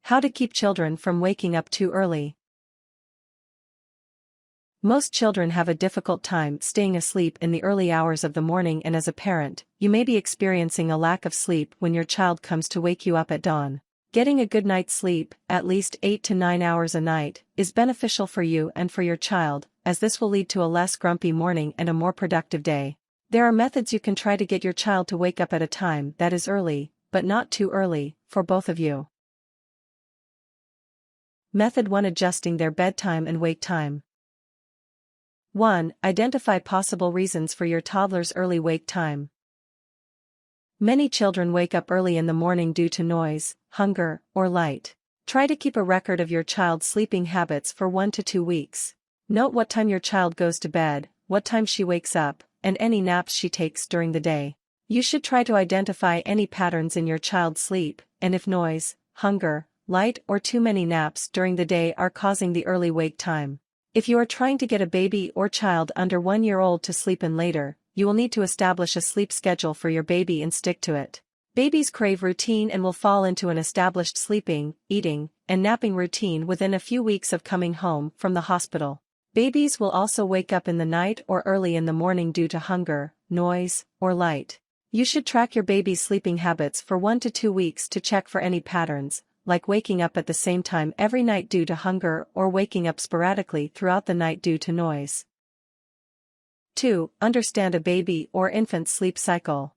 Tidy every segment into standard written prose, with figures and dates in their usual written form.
How to keep children from waking up too early. Most children have a difficult time staying asleep in the early hours of the morning, and as a parent, you may be experiencing a lack of sleep when your child comes to wake you up at dawn. Getting a good night's sleep, at least 8 to 9 hours a night, is beneficial for you and for your child, as this will lead to a less grumpy morning and a more productive day. There are methods you can try to get your child to wake up at a time that is early, but not too early, for both of you. Method 1: Adjusting their bedtime and wake time. 1. Identify possible reasons for your toddler's early wake time. Many children wake up early in the morning due to noise, hunger, or light. Try to keep a record of your child's sleeping habits for 1 to 2 weeks. Note what time your child goes to bed, what time she wakes up, and any naps she takes during the day. You should try to identify any patterns in your child's sleep, and if noise, hunger, light, or too many naps during the day are causing the early wake time. If you are trying to get a baby or child under 1 year old to sleep in later, you will need to establish a sleep schedule for your baby and stick to it. Babies crave routine and will fall into an established sleeping, eating, and napping routine within a few weeks of coming home from the hospital. Babies will also wake up in the night or early in the morning due to hunger, noise, or light. You should track your baby's sleeping habits for 1 to 2 weeks to check for any patterns, like waking up at the same time every night due to hunger or waking up sporadically throughout the night due to noise. 2. Understand a baby or infant's sleep cycle.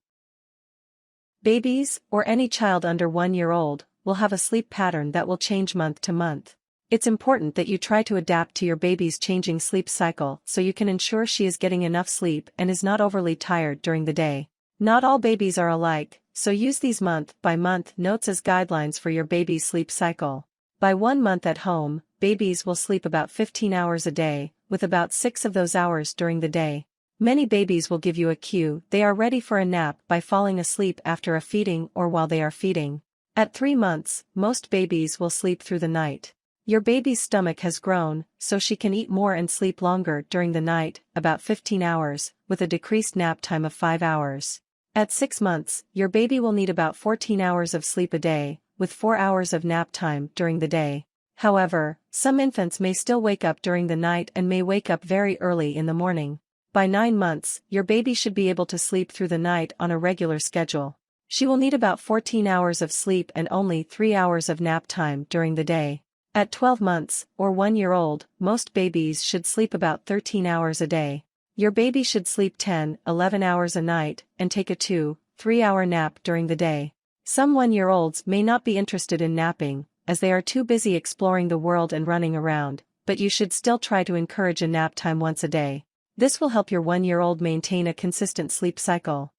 Babies, or any child under 1 year old, will have a sleep pattern that will change month to month. It's important that you try to adapt to your baby's changing sleep cycle so you can ensure she is getting enough sleep and is not overly tired during the day. Not all babies are alike, so use these month-by-month notes as guidelines for your baby's sleep cycle. By 1 month at home, babies will sleep about 15 hours a day, with about 6 of those hours during the day. Many babies will give you a cue they are ready for a nap by falling asleep after a feeding or while they are feeding. At 3 months, most babies will sleep through the night. Your baby's stomach has grown, so she can eat more and sleep longer during the night, about 15 hours, with a decreased nap time of 5 hours. At 6 months, your baby will need about 14 hours of sleep a day, with 4 hours of nap time during the day. However, some infants may still wake up during the night and may wake up very early in the morning. By 9 months, your baby should be able to sleep through the night on a regular schedule. She will need about 14 hours of sleep and only 3 hours of nap time during the day. At 12 months, or 1 year old, most babies should sleep about 13 hours a day. Your baby should sleep 10-11 hours a night, and take a 2-3 hour nap during the day. Some 1 year olds may not be interested in napping, as they are too busy exploring the world and running around, but you should still try to encourage a nap time once a day. This will help your 1 year old maintain a consistent sleep cycle.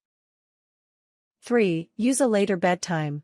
3. Use a later bedtime.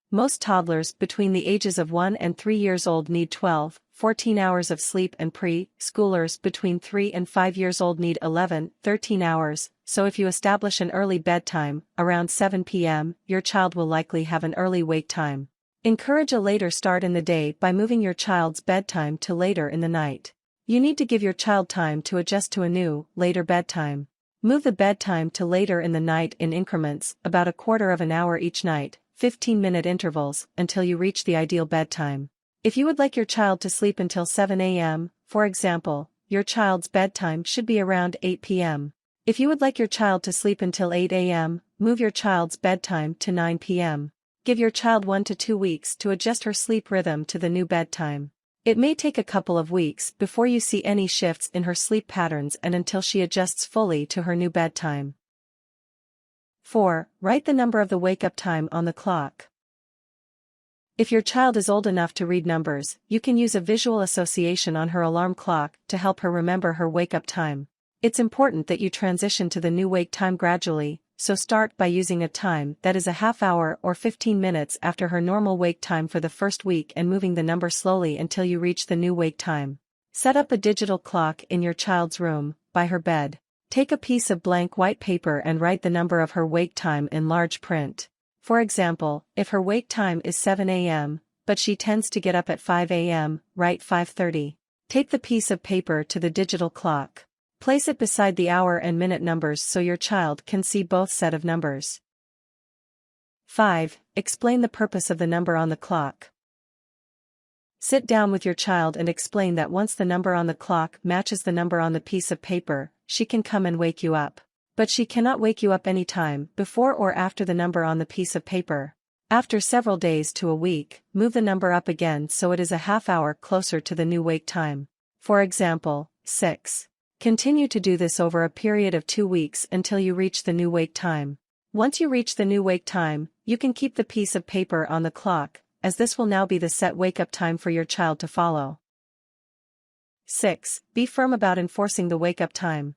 Most toddlers between the ages of 1 and 3 years old need 12-14 hours of sleep, and preschoolers between 3 and 5 years old need 11-13 hours, so if you establish an early bedtime, around 7 p.m., your child will likely have an early wake time. Encourage a later start in the day by moving your child's bedtime to later in the night. You need to give your child time to adjust to a new, later bedtime. Move the bedtime to later in the night in increments, about a quarter of an hour each night, 15-minute intervals, until you reach the ideal bedtime. If you would like your child to sleep until 7 a.m., for example, your child's bedtime should be around 8 p.m. If you would like your child to sleep until 8 a.m., move your child's bedtime to 9 p.m. Give your child 1 to 2 weeks to adjust her sleep rhythm to the new bedtime. It may take a couple of weeks before you see any shifts in her sleep patterns and until she adjusts fully to her new bedtime. 4. Write the number of the wake-up time on the clock. If your child is old enough to read numbers, you can use a visual association on her alarm clock to help her remember her wake-up time. It's important that you transition to the new wake time gradually, so start by using a time that is a half hour or 15 minutes after her normal wake time for the first week and moving the number slowly until you reach the new wake time. Set up a digital clock in your child's room, by her bed. Take a piece of blank white paper and write the number of her wake time in large print. For example, if her wake time is 7 a.m., but she tends to get up at 5 a.m., write 5:30. Take the piece of paper to the digital clock. Place it beside the hour and minute numbers so your child can see both set of numbers. 5. Explain the purpose of the number on the clock. Sit down with your child and explain that once the number on the clock matches the number on the piece of paper, she can come and wake you up. But she cannot wake you up any time before or after the number on the piece of paper. After several days to a week, move the number up again so it is a half hour closer to the new wake time. For example, 6. Continue to do this over a period of 2 weeks until you reach the new wake time. Once you reach the new wake time, you can keep the piece of paper on the clock, as this will now be the set wake-up time for your child to follow. 6. Be firm about enforcing the wake-up time.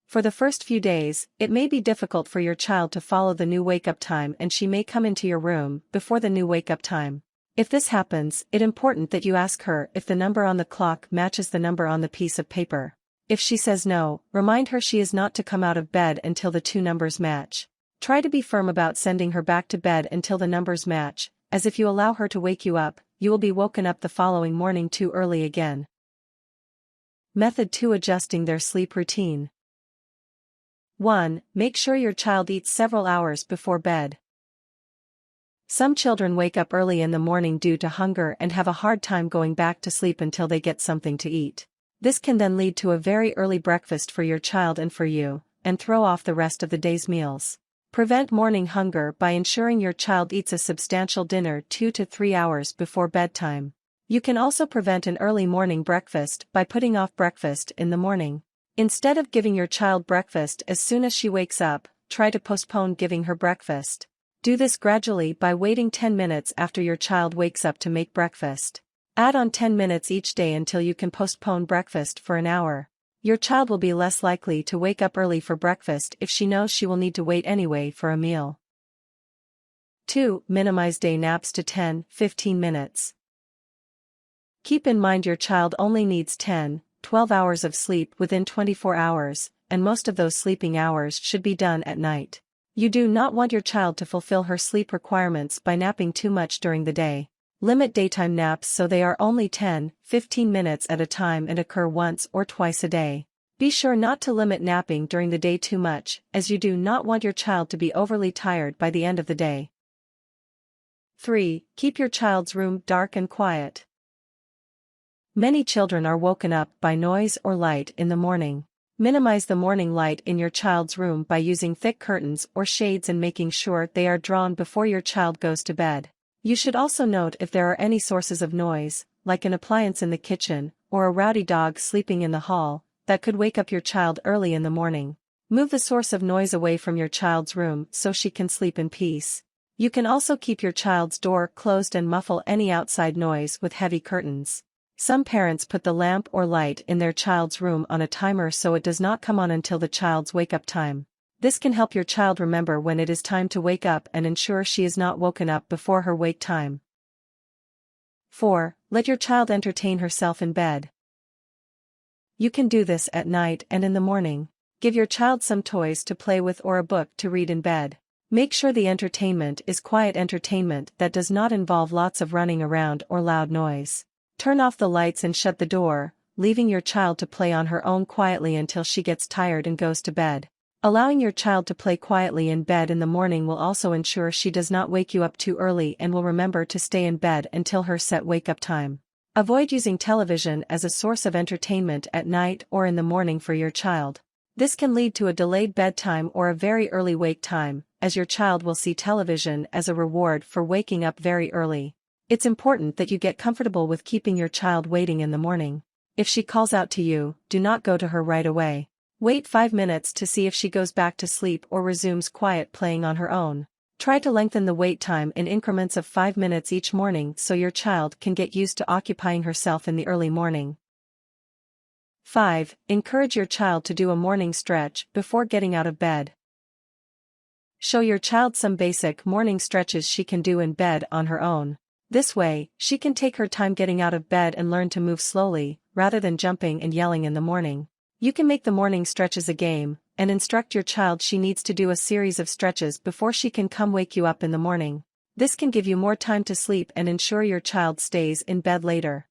For the first few days, it may be difficult for your child to follow the new wake-up time and she may come into your room before the new wake-up time. If this happens, it's important that you ask her if the number on the clock matches the number on the piece of paper. If she says no, remind her she is not to come out of bed until the two numbers match. Try to be firm about sending her back to bed until the numbers match, as if you allow her to wake you up, you will be woken up the following morning too early again. Method 2: Adjusting their sleep routine. 1. Make sure your child eats several hours before bed. Some children wake up early in the morning due to hunger and have a hard time going back to sleep until they get something to eat. This can then lead to a very early breakfast for your child and for you, and throw off the rest of the day's meals. Prevent morning hunger by ensuring your child eats a substantial dinner 2 to 3 hours before bedtime. You can also prevent an early morning breakfast by putting off breakfast in the morning. Instead of giving your child breakfast as soon as she wakes up, try to postpone giving her breakfast. Do this gradually by waiting 10 minutes after your child wakes up to make breakfast. Add on 10 minutes each day until you can postpone breakfast for an hour. Your child will be less likely to wake up early for breakfast if she knows she will need to wait anyway for a meal. 2. Minimize day naps to 10-15 minutes. Keep in mind your child only needs 10-12 hours of sleep within 24 hours, and most of those sleeping hours should be done at night. You do not want your child to fulfill her sleep requirements by napping too much during the day. Limit daytime naps so they are only 10-15 minutes at a time and occur once or twice a day. Be sure not to limit napping during the day too much, as you do not want your child to be overly tired by the end of the day. 3. Keep your child's room dark and quiet. Many children are woken up by noise or light in the morning. Minimize the morning light in your child's room by using thick curtains or shades and making sure they are drawn before your child goes to bed. You should also note if there are any sources of noise, like an appliance in the kitchen, or a rowdy dog sleeping in the hall, that could wake up your child early in the morning. Move the source of noise away from your child's room so she can sleep in peace. You can also keep your child's door closed and muffle any outside noise with heavy curtains. Some parents put the lamp or light in their child's room on a timer so it does not come on until the child's wake-up time. This can help your child remember when it is time to wake up and ensure she is not woken up before her wake time. 4. Let your child entertain herself in bed. You can do this at night and in the morning. Give your child some toys to play with or a book to read in bed. Make sure the entertainment is quiet entertainment that does not involve lots of running around or loud noise. Turn off the lights and shut the door, leaving your child to play on her own quietly until she gets tired and goes to bed. Allowing your child to play quietly in bed in the morning will also ensure she does not wake you up too early and will remember to stay in bed until her set wake-up time. Avoid using television as a source of entertainment at night or in the morning for your child. This can lead to a delayed bedtime or a very early wake time, as your child will see television as a reward for waking up very early. It's important that you get comfortable with keeping your child waiting in the morning. If she calls out to you, do not go to her right away. Wait 5 minutes to see if she goes back to sleep or resumes quiet playing on her own. Try to lengthen the wait time in increments of 5 minutes each morning so your child can get used to occupying herself in the early morning. 5. Encourage your child to do a morning stretch before getting out of bed. Show your child some basic morning stretches she can do in bed on her own. This way, she can take her time getting out of bed and learn to move slowly, rather than jumping and yelling in the morning. You can make the morning stretches a game, and instruct your child she needs to do a series of stretches before she can come wake you up in the morning. This can give you more time to sleep and ensure your child stays in bed later.